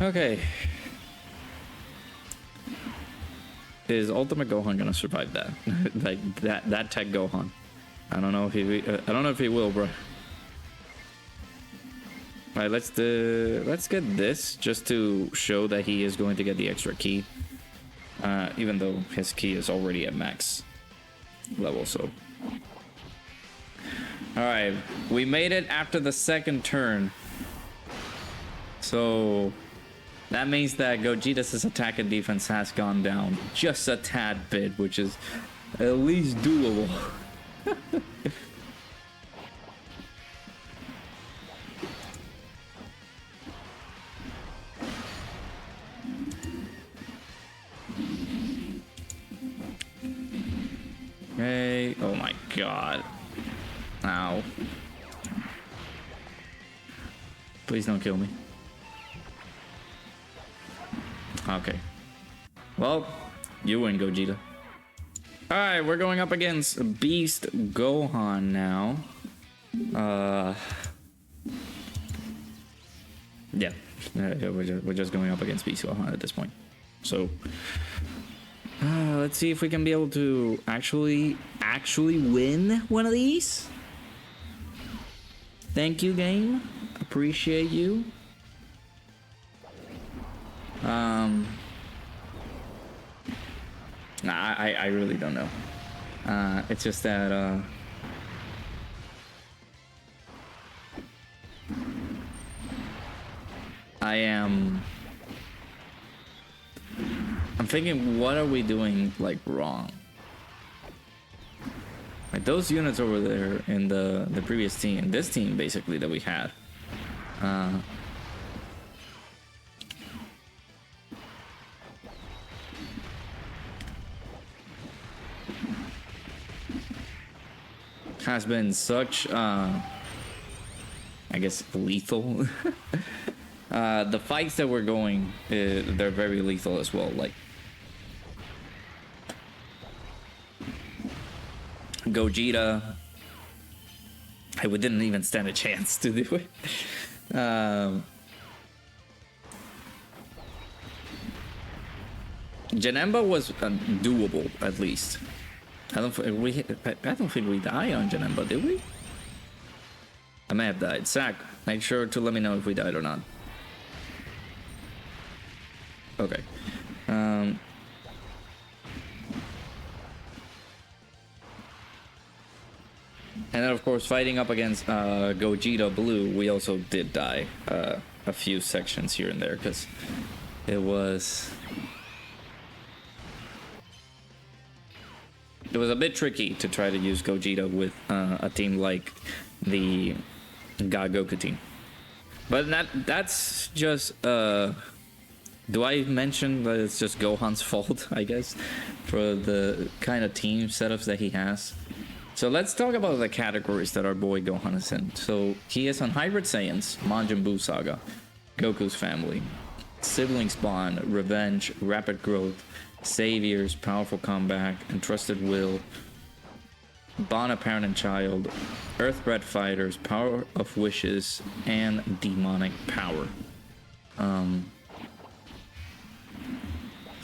Okay. Is Ultimate Gohan gonna survive that? Like that tech Gohan? I don't know if he will, bro. Alright, let's get this just to show that he is going to get the extra key. Even though his key is already at max level, so. Alright, we made it after the second turn. So that means that Gogeta's attack and defense has gone down just a tad bit, which is at least doable. Okay, oh my god. Ow. Please don't kill me. Okay. Well, you win, Gogeta. Alright, we're going up against Beast Gohan now. Yeah. We're just going up against Beast Gohan at this point. So, let's see if we can be able to actually win one of these. Thank you, game. Appreciate you. Nah, I really don't know. It's just that I'm thinking, what are we doing like wrong? Like those units over there in the previous team, this team basically that we had. Has been such, I guess, lethal. The fights that we're going, they're very lethal as well. Like Gogeta, we didn't even stand a chance to do it. Janemba was doable at least. I don't think we died on Janemba, did we? I may have died. Zach, make sure to let me know if we died or not. Okay. And then of course fighting up against Gogeta Blue, we also did die a few sections here and there because it was a bit tricky to try to use Gogeta with a team like the Goku team. But that's just do I mention that it's just Gohan's fault, I guess, for the kind of team setups that he has? So let's talk about the categories that our boy Gohan is in. So he is on Hybrid Saiyans, Majin Buu Saga, Goku's Family, Siblings Bond, Revenge, Rapid Growth, Saviors, Powerful Comeback, Entrusted Will, Bond of Parent and Child, Earthbred Fighters, Power of Wishes, and Demonic Power.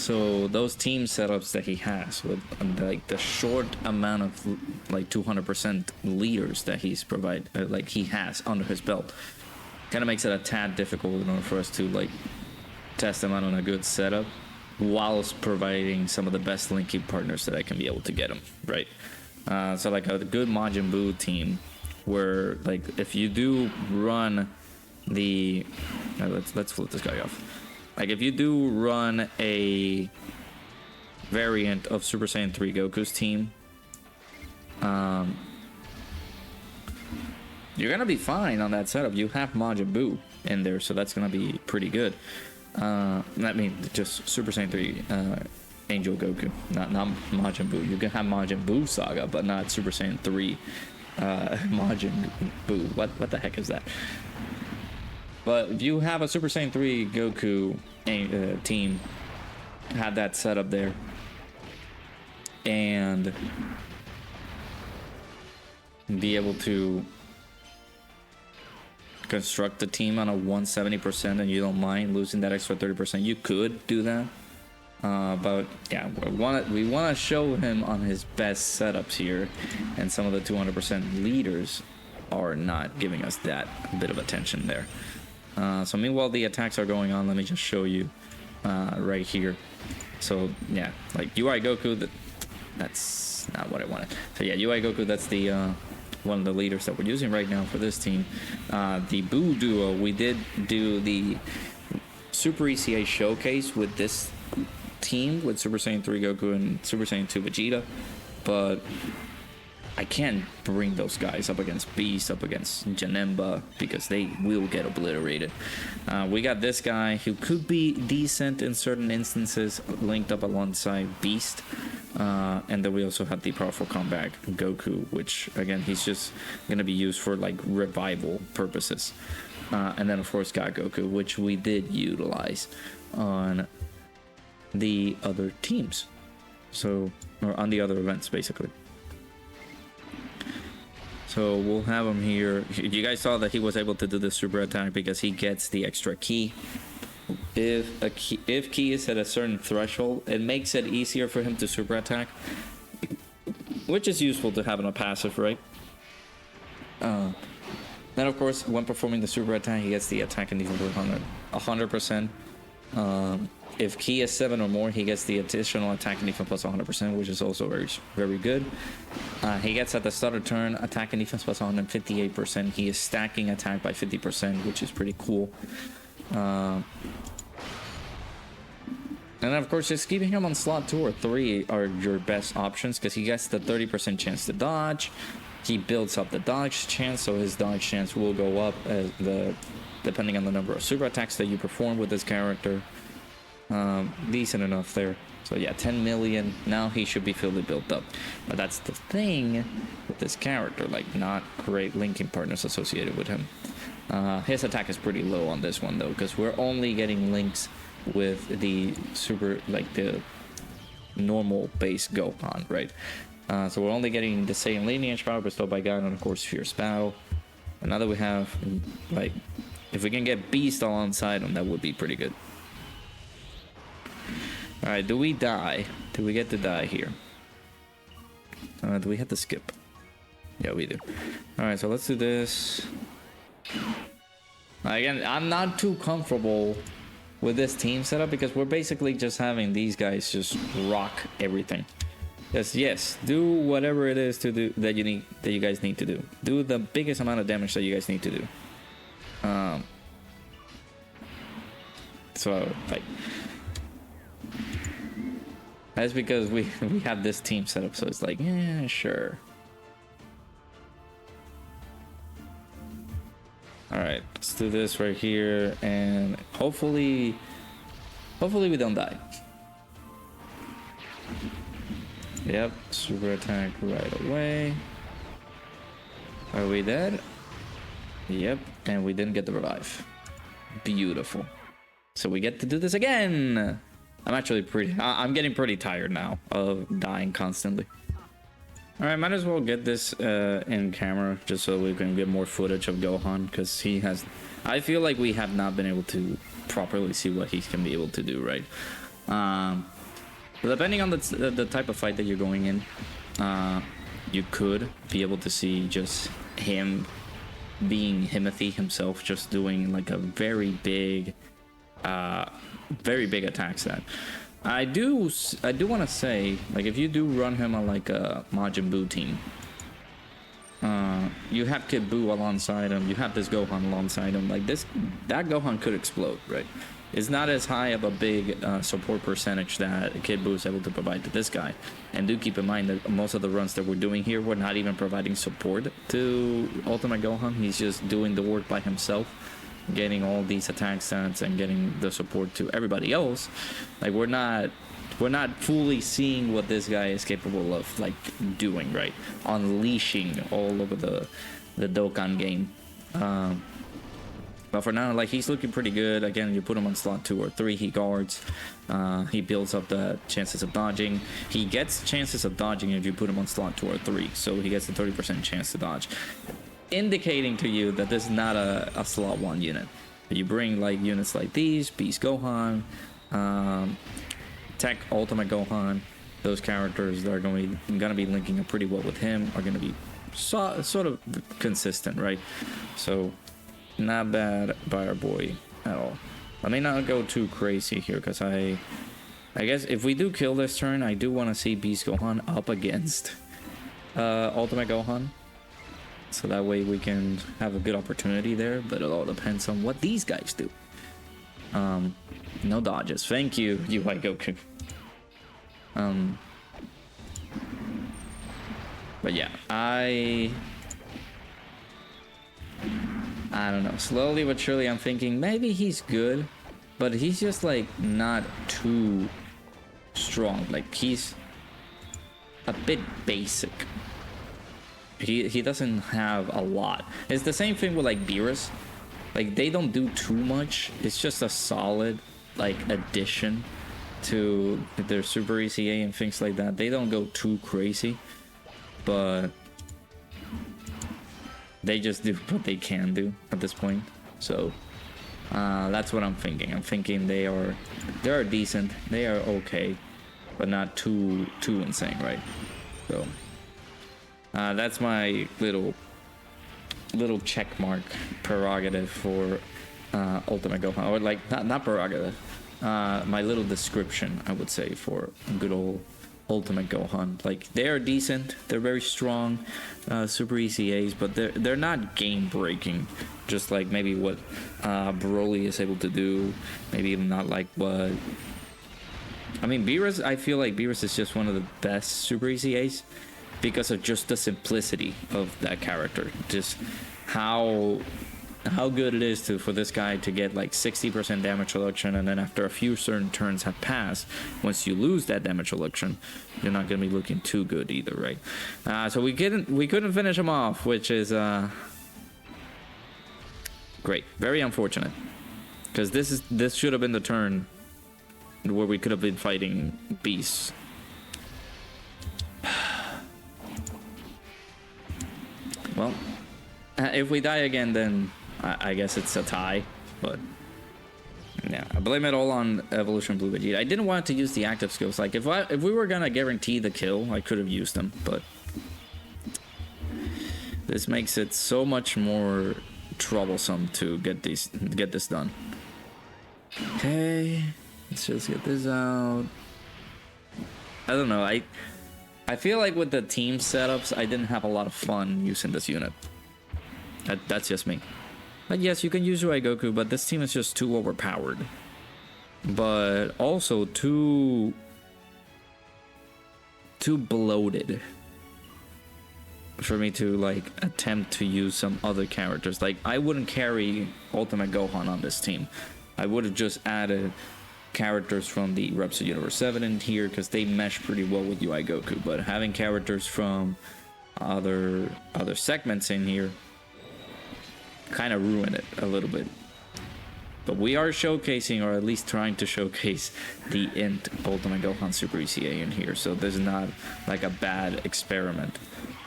So those team setups that he has with like the short amount of like 200% leaders that he's he has under his belt, kind of makes it a tad difficult in order for us to like test him out on a good setup, whilst providing some of the best linking partners that I can be able to get him, right? So like a good Majin Buu team, where like if you do run the let's flip this guy off. Like if you do run a variant of Super Saiyan 3 Goku's team, you're gonna be fine on that setup. You have Majin Buu in there, so that's gonna be pretty good. I mean, just Super Saiyan 3 Angel Goku, not Majin Buu. You can have Majin Buu Saga, but not Super Saiyan 3 Majin Buu. What the heck is that? But if you have a Super Saiyan 3 Goku team, have that set up there, and be able to construct the team on a 170% and you don't mind losing that extra 30%, you could do that. But yeah, we want to show him on his best setups here, and some of the 200% leaders are not giving us that bit of attention there. So meanwhile the attacks are going on, let me just show you right here. So yeah, like UI Goku, that's not what I wanted. So yeah, UI Goku, that's the one of the leaders that we're using right now for this team. The Buu duo, we did do the Super EZA showcase with this team with Super Saiyan 3 Goku and Super Saiyan 2 Vegeta, but I can't bring those guys up against Beast, up against Janemba, because they will get obliterated. We got this guy who could be decent in certain instances, linked up alongside Beast. And then we also have the Powerful Comeback Goku, which again, he's just going to be used for like revival purposes. And then of course God Goku, which we did utilize on the other teams. So, or on the other events basically. So we'll have him here. You guys saw that he was able to do the super attack because he gets the extra ki. If ki is at a certain threshold, it makes it easier for him to super attack, which is useful to have in a passive, right? Then of course, when performing the super attack, he gets the attack and defense 100%. If ki is 7 or more, he gets the additional attack and defense plus 100%, which is also very, very good. He gets at the start of turn attack and defense plus 158%. He is stacking attack by 50%, which is pretty cool. And then of course, just keeping him on slot 2 or 3 are your best options, because he gets the 30% chance to dodge. He builds up the dodge chance, so his dodge chance will go up as depending on the number of super attacks that you perform with this character. Decent enough there. So yeah, 10 million. Now he should be fully built up. But that's the thing with this character, like not great linking partners associated with him. His attack is pretty low on this one though, because we're only getting links with the super, like the normal base Gohan, right? So we're only getting the same lineage power bestowed by God, and of course Fierce Battle. And now that we have, like, if we can get Beast alongside him, that would be pretty good. All right, do we die? Do we get to die here? Do we have to skip? Yeah, we do. All right, so let's do this. Again, I'm not too comfortable with this team setup because we're basically just having these guys just rock everything. Yes, do whatever it is to do that you guys need to do. Do the biggest amount of damage that you guys need to do. So like that's because we have this team set up, so it's like, yeah, sure. All right, let's do this right here, and hopefully we don't die. Yep, super attack right away. Are we dead? Yep, and we didn't get the revive. Beautiful. So we get to do this again. I'm getting pretty tired now of dying constantly. All right, might as well get this in camera just so we can get more footage of Gohan, because I feel like we have not been able to properly see what he can be able to do, right? Depending on the type of fight that you're going in, you could be able to see just him being Himothy himself, just doing like a very big attack set. I do want to say, like, if you do run him on like a Majin Buu team, you have Kid Buu alongside him, you have this Gohan alongside him, like that Gohan could explode, right? It's not as high of a big support percentage that Kid Buu is able to provide to this guy. And do keep in mind that most of the runs that we're doing here, we're not even providing support to Ultimate Gohan. He's just doing the work by himself, getting all these attack stats and getting the support to everybody else. Like, we're not fully seeing what this guy is capable of, like, doing, right? Unleashing all over the Dokkan game. But for now, like, he's looking pretty good. Again, you put him on slot 2 or 3, he guards. He builds up the chances of dodging. He gets chances of dodging if you put him on slot 2 or 3. So he gets a 30% chance to dodge, indicating to you that this is not a slot 1 unit. You bring like units like these, Beast Gohan, Tech Ultimate Gohan. Those characters that are going to be linking up pretty well with him are going to be sort of consistent, right? So not bad by our boy at all. Let me not go too crazy here, because I guess if we do kill this turn, I do want to see Beast Gohan up against Ultimate Gohan, so that way we can have a good opportunity there. But it all depends on what these guys do. No dodges, thank you, UI Goku. But yeah, I don't know, slowly but surely I'm thinking maybe he's good, but he's just like not too strong. Like, he's a bit basic. He doesn't have a lot. It's the same thing with like Beerus. Like, they don't do too much. It's just a solid like addition to their Super EZA and things like that. They don't go too crazy, but they just do what they can do at this point. So that's what I'm thinking. I'm thinking they are decent. They are okay, but not too insane, right? So that's my little check mark prerogative for Ultimate Gohan, or like not prerogative. My little description, I would say, for good old Ultimate Gohan. Like, they are decent, they're very strong Super EZAs, but they're not game breaking, just like maybe what Broly is able to do. Maybe even not like what, I mean, Beerus. I feel like Beerus is just one of the best Super EZAs because of just the simplicity of that character, just how good it is for this guy to get like 60% damage reduction, and then after a few certain turns have passed, once you lose that damage reduction, you're not going to be looking too good either, right? So we couldn't finish him off, which is great. Very unfortunate, because this should have been the turn where we could have been fighting beasts. Well, if we die again, then I guess it's a tie, but Yeah, I blame it all on Evolution Blue Vegeta. I didn't want to use the active skills. Like, if we were gonna guarantee the kill, I could have used them, but this makes it so much more troublesome to get this done. Okay, let's just get this out. I don't know. I feel like with the team setups, I didn't have a lot of fun using this unit. That's just me. But yes, you can use UI Goku, but this team is just too overpowered. But also too bloated for me to like attempt to use some other characters. Like, I wouldn't carry Ultimate Gohan on this team. I would have just added characters from the Reps of Universe 7 in here because they mesh pretty well with UI Goku. But having characters from other segments in here kind of ruin it a little bit. But we are showcasing, or at least trying to showcase, the Int Ultimate Gohan Super EZA in here, so this is not like a bad experiment.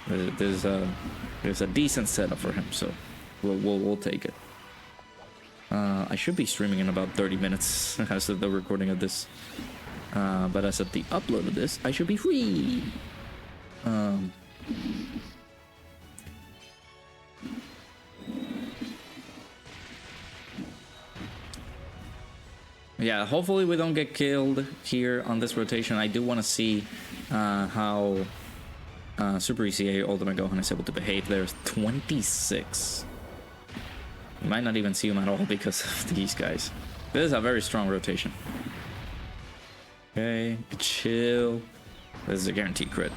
There's a decent setup for him, so we'll take it. I should be streaming in about 30 minutes as of the recording of this, but as of the upload of this, I should be free. Yeah, hopefully we don't get killed here on this rotation. I do want to see how Super ECA Ultimate Gohan is able to behave. There's 26. You might not even see him at all because of these guys. This is a very strong rotation. Okay, chill. This is a guaranteed crit.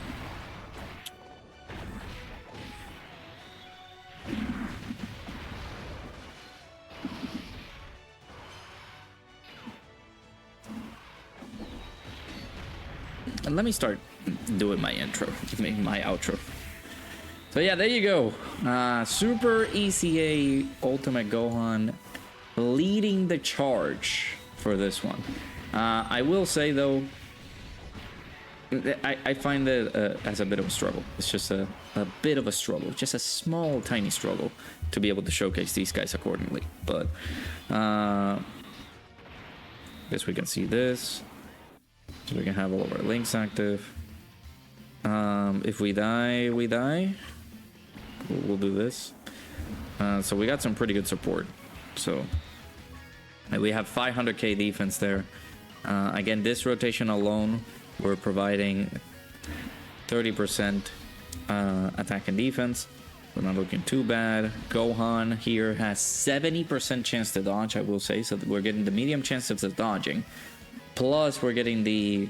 And let me start doing my intro, my outro. So yeah, there you go. Super ECA Ultimate Gohan leading the charge for this one. I will say though, I find that as a bit of a struggle. It's just a bit of a struggle, just a small, tiny struggle to be able to showcase these guys accordingly. But I guess we can see this. So we can have all of our links active. If we die, we die. We'll do this. So we got some pretty good support. So we have 500k defense there. Again, this rotation alone, we're providing 30% attack and defense. We're not looking too bad. Gohan here has 70% chance to dodge, I will say. So we're getting the medium chances of dodging. Plus, we're getting the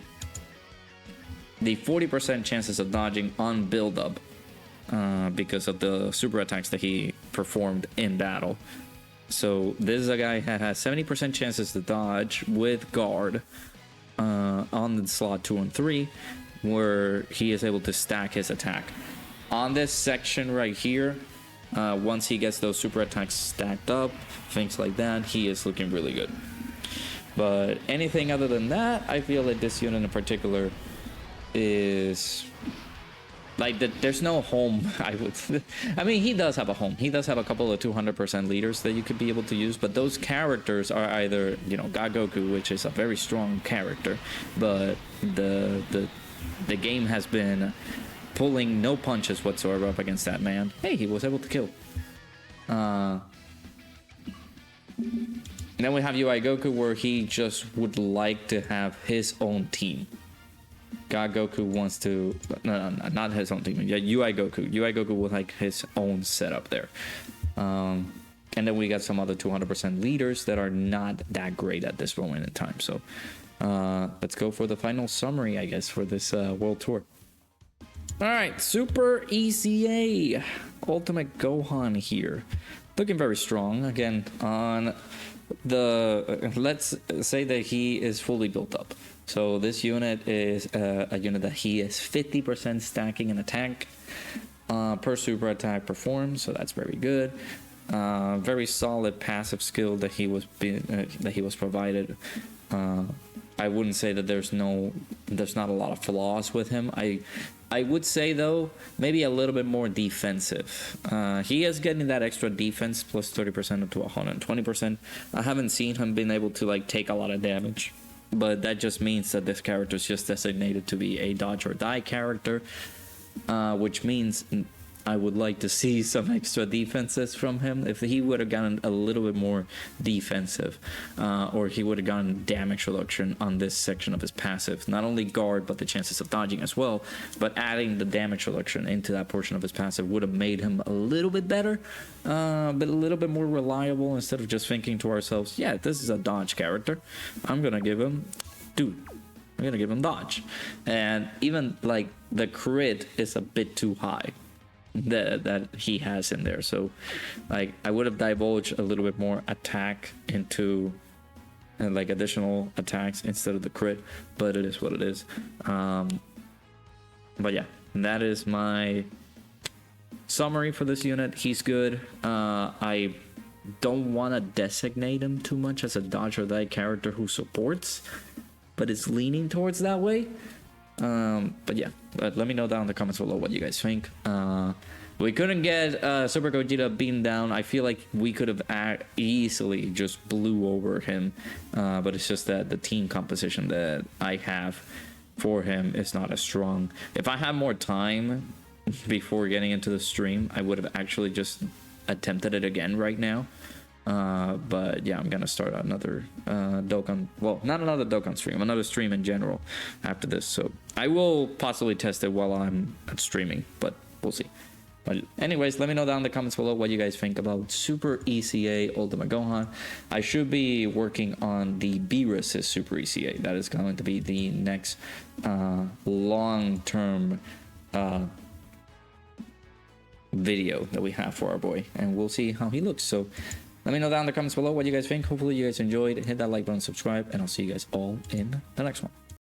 40% chances of dodging on build-up because of the super attacks that he performed in battle. So this is a guy that has 70% chances to dodge with guard on the slot 2 and 3, where he is able to stack his attack. On this section right here, once he gets those super attacks stacked up, things like that, he is looking really good. But anything other than that, I feel that this unit in particular is like there's no home. I mean, he does have a home. He does have a couple of 200% leaders that you could be able to use, but those characters are either, you know, God Goku, which is a very strong character, but the game has been pulling no punches whatsoever up against that man. Hey, he was able to kill. And then we have UI Goku, where he just would like to have his own team. God Goku wants to... No, not his own team. Yeah, UI Goku. UI Goku would like his own setup there. And then we got some other 200% leaders that are not that great at this moment in time. So let's go for the final summary, I guess, for this World Tour. Alright, Super EZA Ultimate Gohan here. Looking very strong. Again, on... let's say that he is fully built up. So this unit is a unit that he is 50% stacking an attack per super attack performed, so that's very good. Very solid passive skill that he was provided I wouldn't say that there's not a lot of flaws with him. I would say though, maybe a little bit more defensive. He is getting that extra defense plus 30% up to 120%. I haven't seen him being able to like take a lot of damage, but that just means that this character is just designated to be a dodge or die character, which means I would like to see some extra defenses from him. If he would have gotten a little bit more defensive, or he would have gotten damage reduction on this section of his passive, not only guard but the chances of dodging as well, but adding the damage reduction into that portion of his passive would have made him a little bit better, but a little bit more reliable, instead of just thinking to ourselves, yeah, this is a dodge character, I'm gonna give him dodge. And even like the crit is a bit too high that he has in there, so like I would have divulged a little bit more attack into like additional attacks instead of the crit, but it is what it is. But yeah, that is my summary for this unit. He's good. I don't want to designate him too much as a dodge or die character who supports, but it's leaning towards that way. But yeah, let me know down in the comments below what you guys think. We couldn't get Super Gogeta beaten down. I feel like we could have easily just blew over him, but it's just that the team composition that I have for him is not as strong. If I had more time before getting into the stream, I would have actually just attempted it again right now. But yeah, I'm gonna start another Dokkan, well, not another Dokkan stream, another stream in general after this, so I will possibly test it while I'm streaming, but we'll see. But anyways, let me know down in the comments below what you guys think about Super EZA Ultimate Gohan. I should be working on the B-Resist Super EZA. That is going to be the next long-term video that we have for our boy, and we'll see how he looks. So let me know down in the comments below what you guys think. Hopefully you guys enjoyed. Hit that like button, subscribe, and I'll see you guys all in the next one.